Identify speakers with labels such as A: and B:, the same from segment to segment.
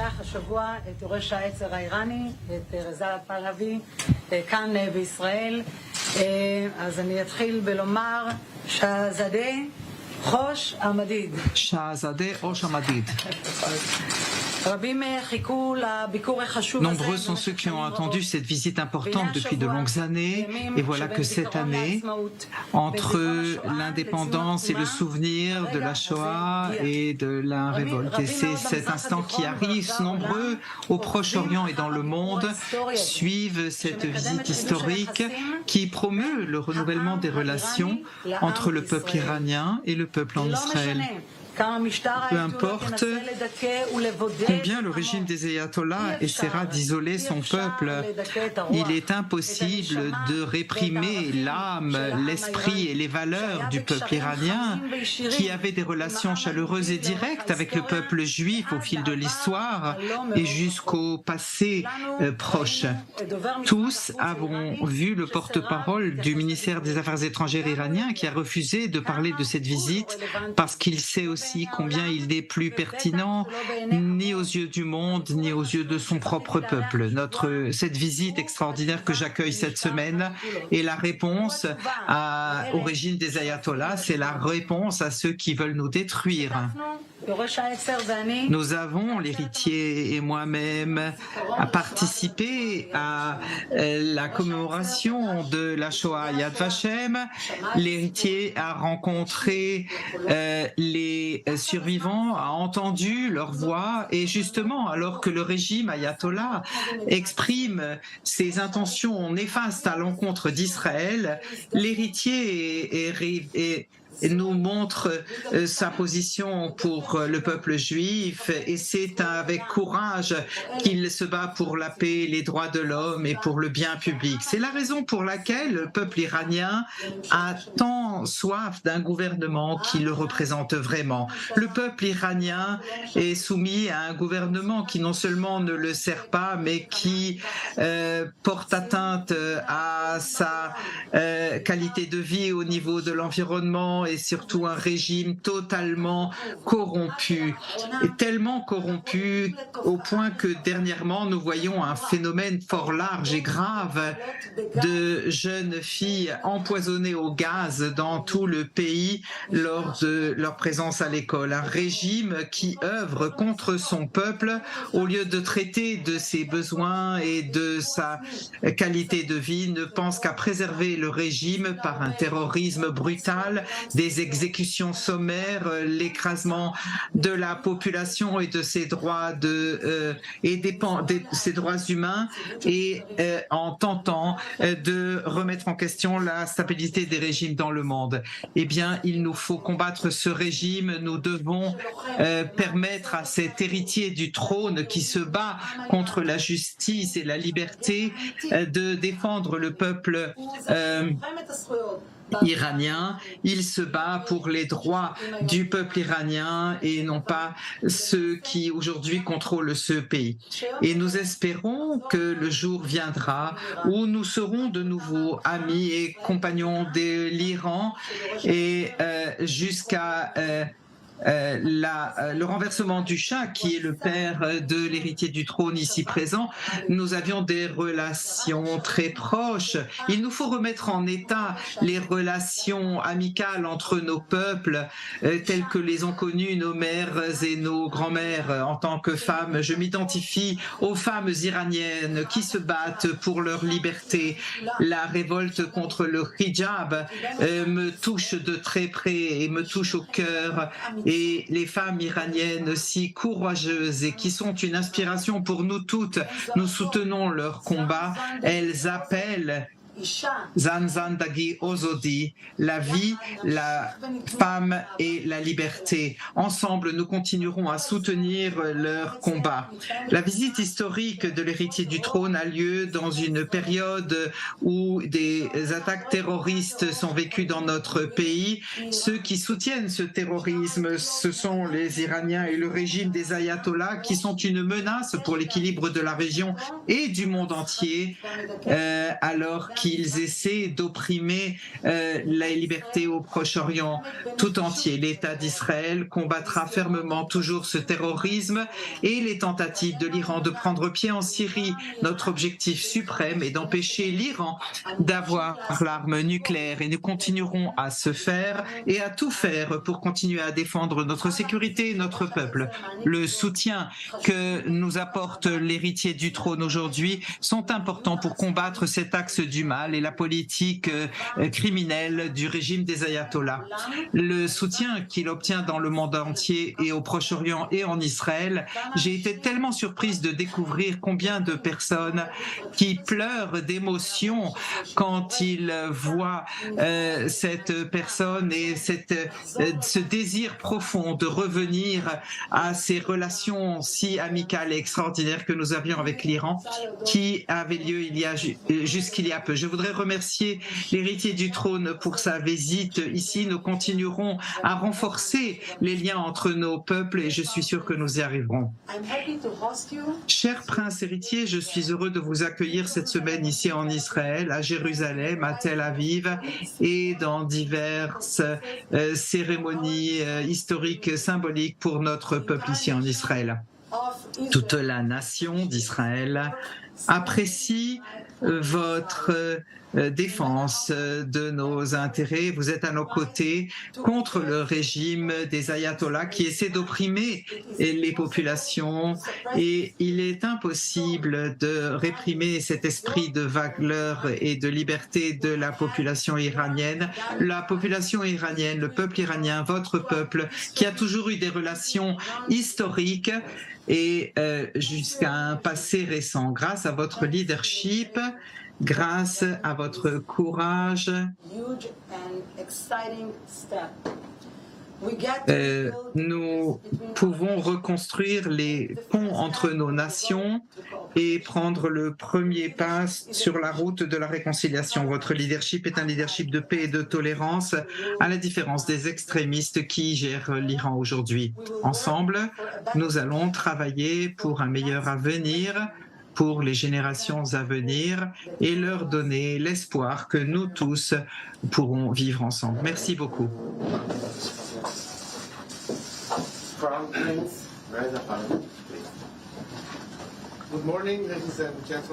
A: לארח השבוע את ראש העצר האיראני, את רזה פהלוי, כאן בישראל. אז אני אתחיל בלומר שהזאדה חוש המדיד.
B: Shahzadeh Rosh Hamadid. Nombreux sont ceux qui ont attendu cette visite importante depuis de longues années, et voilà que cette année, entre l'indépendance et le souvenir de la Shoah et de la révolte, et c'est cet instant qui arrive, nombreux au Proche-Orient et dans le monde suivent cette visite historique qui promeut le renouvellement des relations entre le peuple iranien et le peuple en Israël. Peu importe combien le régime des ayatollahs essaiera d'isoler son peuple, il est impossible de réprimer l'âme, l'esprit et les valeurs du peuple iranien qui avait des relations chaleureuses et directes avec le peuple juif au fil de l'histoire et jusqu'au passé proche. Tous avons vu le porte-parole du ministère des Affaires étrangères iranien qui a refusé de parler de cette visite parce qu'il sait aussi combien il n'est plus pertinent ni aux yeux du monde ni aux yeux de son propre peuple. Cette visite extraordinaire que j'accueille cette semaine est la réponse au régime des ayatollahs, c'est la réponse à ceux qui veulent nous détruire. Nous avons, l'héritier et moi-même, participé à la commémoration de la Shoah Yad Vashem. L'héritier a rencontré les survivants, a entendu leur voix et justement, alors que le régime ayatollah exprime ses intentions néfastes à l'encontre d'Israël, l'héritier nous montre sa position pour le peuple juif et c'est avec courage qu'il se bat pour la paix, les droits de l'homme et pour le bien public. C'est la raison pour laquelle le peuple iranien a tant soif d'un gouvernement qui le représente vraiment. Le peuple iranien est soumis à un gouvernement qui non seulement ne le sert pas mais qui porte atteinte à sa qualité de vie au niveau de l'environnement et surtout un régime totalement corrompu, et tellement corrompu au point que dernièrement nous voyons un phénomène fort large et grave de jeunes filles empoisonnées au gaz dans tout le pays lors de leur présence à l'école. Un régime qui œuvre contre son peuple au lieu de traiter de ses besoins et de sa qualité de vie, ne pense qu'à préserver le régime par un terrorisme brutal, des exécutions sommaires, l'écrasement de la population et de ses droits ses droits humains et en tentant de remettre en question la stabilité des régimes dans le monde. Eh bien, il nous faut combattre ce régime. Nous devons permettre à cet héritier du trône qui se bat contre la justice et la liberté de défendre le peuple iranien. Il se bat pour les droits du peuple iranien et non pas ceux qui aujourd'hui contrôlent ce pays. Et nous espérons que le jour viendra où nous serons de nouveau amis et compagnons de l'Iran et jusqu'à le renversement du Shah, qui est le père de l'héritier du trône ici présent, nous avions des relations très proches. Il nous faut remettre en état les relations amicales entre nos peuples telles que les ont connues nos mères et nos grands-mères. En tant que femme, je m'identifie aux femmes iraniennes qui se battent pour leur liberté. La révolte contre le hijab me touche de très près et me touche au cœur. Et les femmes iraniennes si courageuses et qui sont une inspiration pour nous toutes, nous soutenons leur combat. Elles appellent Zanzandagi Ozodi, la vie, la femme et la liberté. Ensemble, nous continuerons à soutenir leur combat. La visite historique de l'héritier du trône a lieu dans une période où des attaques terroristes sont vécues dans notre pays. Ceux qui soutiennent ce terrorisme, ce sont les Iraniens et le régime des ayatollahs qui sont une menace pour l'équilibre de la région et du monde entier, alors qu'ils essaient d'opprimer la liberté au Proche-Orient tout entier. L'État d'Israël combattra fermement toujours ce terrorisme et les tentatives de l'Iran de prendre pied en Syrie. Notre objectif suprême est d'empêcher l'Iran d'avoir l'arme nucléaire et nous continuerons à se faire et à tout faire pour continuer à défendre notre sécurité et notre peuple. Le soutien que nous apporte l'héritier du trône aujourd'hui sont importants pour combattre cet axe du mal et la politique criminelle du régime des ayatollahs. Le soutien qu'il obtient dans le monde entier et au Proche-Orient et en Israël, j'ai été tellement surprise de découvrir combien de personnes qui pleurent d'émotion quand ils voient cette personne et ce désir profond de revenir à ces relations si amicales et extraordinaires que nous avions avec l'Iran, qui avaient lieu jusqu'il y a peu. Je voudrais remercier l'héritier du trône pour sa visite ici. Nous continuerons à renforcer les liens entre nos peuples et je suis sûr que nous y arriverons. Cher prince héritier, je suis heureux de vous accueillir cette semaine ici en Israël, à Jérusalem, à Tel Aviv et dans diverses cérémonies historiques, symboliques pour notre peuple ici en Israël. Toute la nation d'Israël apprécie votre défense de nos intérêts. Vous êtes à nos côtés contre le régime des ayatollahs qui essaie d'opprimer les populations et il est impossible de réprimer cet esprit de valeur et de liberté de la population iranienne. La population iranienne, le peuple iranien, votre peuple, qui a toujours eu des relations historiques et jusqu'à un passé récent. Grâce à votre leadership, grâce à votre courage, nous pouvons reconstruire les ponts entre nos nations et prendre le premier pas sur la route de la réconciliation. Votre leadership est un leadership de paix et de tolérance, à la différence des extrémistes qui gèrent l'Iran aujourd'hui. Ensemble, nous allons travailler pour un meilleur avenir, pour les générations à venir et leur donner l'espoir que nous tous pourrons vivre ensemble. Merci beaucoup.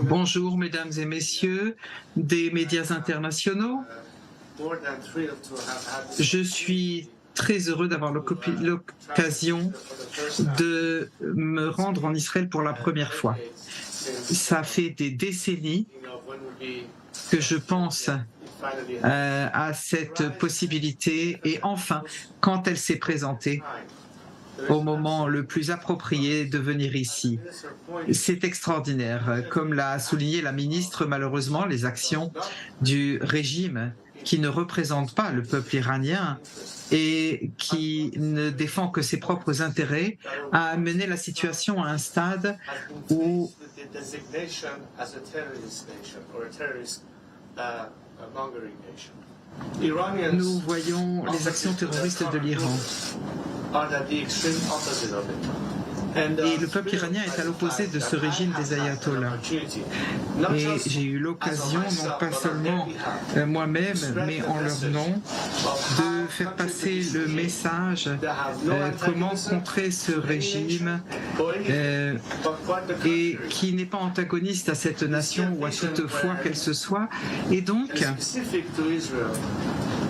B: Bonjour, mesdames et messieurs des médias internationaux. Je suis très heureux d'avoir l'occasion de me rendre en Israël pour la première fois. Ça fait des décennies que je pense à cette possibilité et enfin, quand elle s'est présentée, au moment le plus approprié de venir ici. C'est extraordinaire. Comme l'a souligné la ministre, malheureusement, les actions du régime qui ne représente pas le peuple iranien et qui ne défend que ses propres intérêts, a amené la situation à un stade où nous voyons les actions terroristes de l'Iran. Et le peuple iranien est à l'opposé de ce régime des ayatollahs. Et j'ai eu l'occasion, non pas seulement moi-même, mais en leur nom, de faire passer le message comment contrer ce régime et qui n'est pas antagoniste à cette nation ou à toute foi qu'elle se soit. Et donc,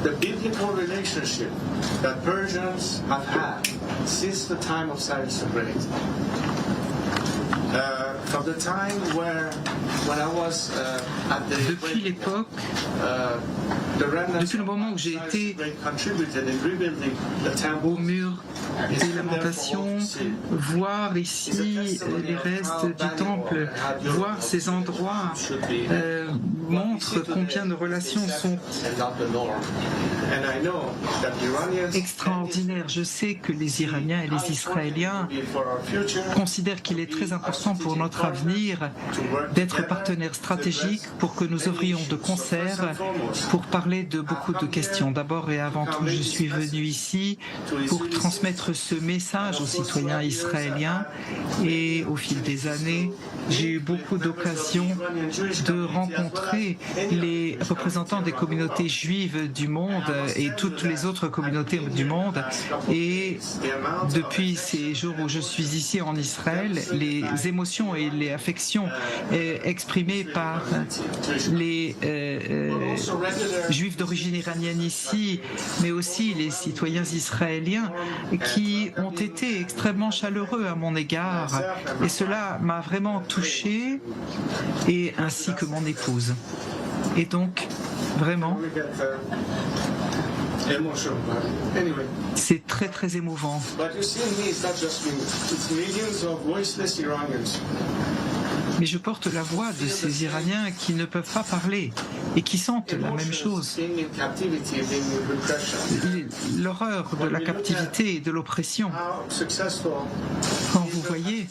B: the biblical relationship that Persians have had since the time of Cyrus the Great. From the time when I was at the depuis l'époque, depuis le moment où j'ai été au mur des lamentations, voir ici les restes du temple, voir ces endroits montre combien nos relations sont extraordinaires. Je sais que les Iraniens et les Israéliens considèrent qu'il est très important pour notre notre avenir, d'être partenaires stratégiques pour que nous œuvrions de concert pour parler de beaucoup de questions. D'abord et avant tout, je suis venu ici pour transmettre ce message aux citoyens israéliens et au fil des années, j'ai eu beaucoup d'occasions de rencontrer les représentants des communautés juives du monde et toutes les autres communautés du monde. Et depuis ces jours où je suis ici en Israël, les émotions et les affections exprimées par les juifs d'origine iranienne ici, mais aussi les citoyens israéliens qui ont été extrêmement chaleureux à mon égard. Et cela m'a vraiment touchée, et ainsi que mon épouse. Et donc, vraiment, c'est très très émouvant. Mais je porte la voix de ces Iraniens qui ne peuvent pas parler et qui sentent la même chose. L'horreur de la captivité et de l'oppression. Quand vous voyez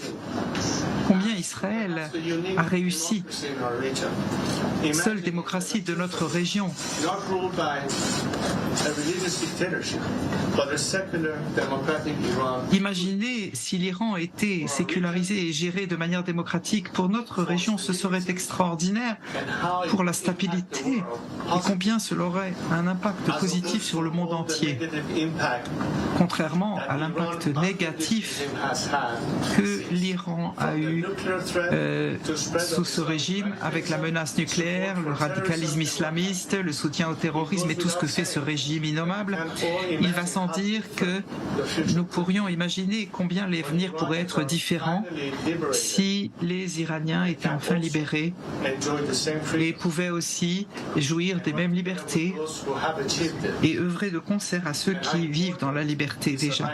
B: combien Israël a réussi, seule démocratie de notre région, imaginez si l'Iran était sécularisé et géré de manière démocratique. Pour notre région, ce serait extraordinaire pour la stabilité et combien cela aurait un impact positif sur le monde entier, contrairement à l'impact négatif que l'Iran a eu sous ce régime, avec la menace nucléaire, le radicalisme islamiste, le soutien au terrorisme et tout ce que fait ce régime innommable. Il va sans dire que nous pourrions imaginer combien l'avenir pourrait être différent si les Iraniens étaient enfin libérés et pouvaient aussi jouir des mêmes libertés et œuvrer de concert à ceux qui vivent dans la liberté déjà.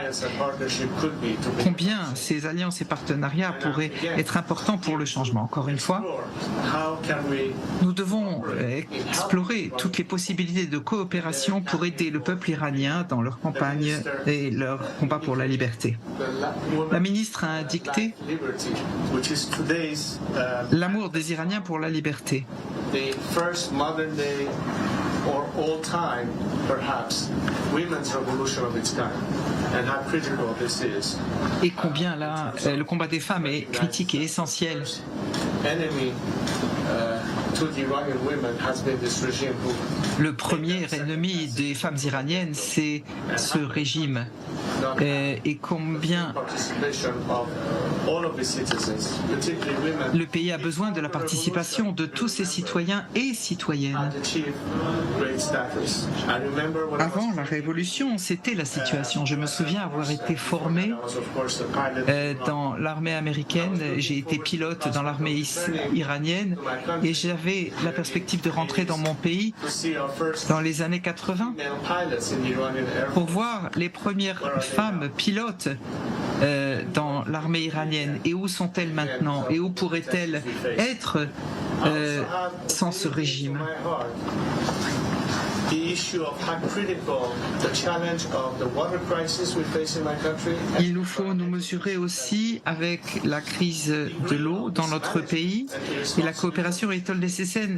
B: Combien ces alliances et partenariats pourraient être importants pour le changement. Encore une fois, nous devons explorer toutes les possibilités de coopération pour aider le peuple iranien dans leur campagne et leur combat pour la liberté. La ministre a dicté l'amour des Iraniens pour la liberté. Et combien là, le combat des femmes est critique et essentiel. Le premier ennemi des femmes iraniennes, c'est ce régime. Et combien le pays a besoin de la participation de tous ses citoyens et citoyennes. Avant la révolution, c'était la situation. Je me souviens avoir été formé dans l'armée américaine. J'ai été pilote dans l'armée iranienne et j'avais la perspective de rentrer dans mon pays dans les années 80 pour voir les premières femmes pilotes dans l'armée iranienne. Et où sont-elles maintenant? Et où pourraient-elles être sans ce régime? Il nous faut nous mesurer aussi avec la crise de l'eau dans notre pays et la coopération est nécessaire.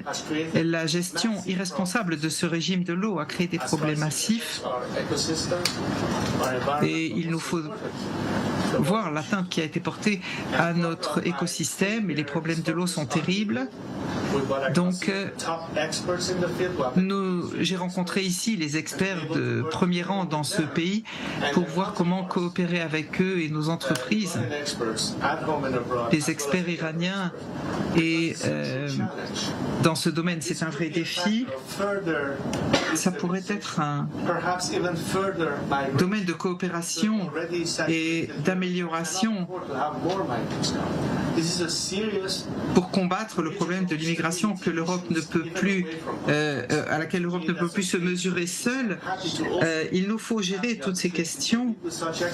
B: La gestion irresponsable de ce régime de l'eau a créé des problèmes massifs et il nous faut voir l'atteinte qui a été portée à notre écosystème et les problèmes de l'eau sont terribles. Donc, j'ai rencontré ici les experts de premier rang dans ce pays pour voir comment coopérer avec eux et nos entreprises, les experts iraniens. Et dans ce domaine, c'est un vrai défi. Ça pourrait être un domaine de coopération et d'amélioration pour combattre le problème de l'immigration que l'Europe ne peut plus, à laquelle l'Europe ne peut plus se mesurer seule. Il nous faut gérer toutes ces questions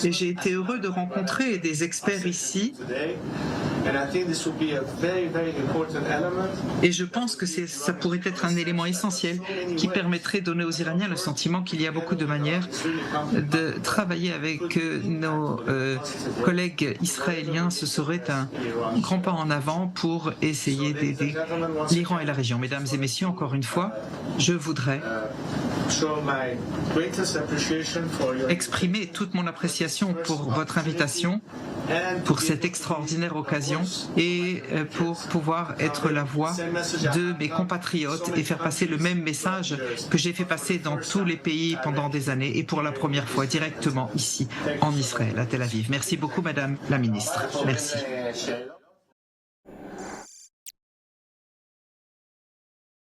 B: et j'ai été heureux de rencontrer des experts ici. Et je pense que ça pourrait être un élément essentiel qui permettrait de donner aux Iraniens le sentiment qu'il y a beaucoup de manières de travailler avec nos collègues israéliens. Ce serait grand pas en avant pour essayer d'aider l'Iran et la région. Mesdames et messieurs, encore une fois, je voudrais exprimer toute mon appréciation pour votre invitation, pour cette extraordinaire occasion et pour pouvoir être la voix de mes compatriotes et faire passer le même message que j'ai fait passer dans tous les pays pendant des années et pour la première fois directement ici en Israël, à Tel Aviv. Merci beaucoup, Madame la Ministre. Merci.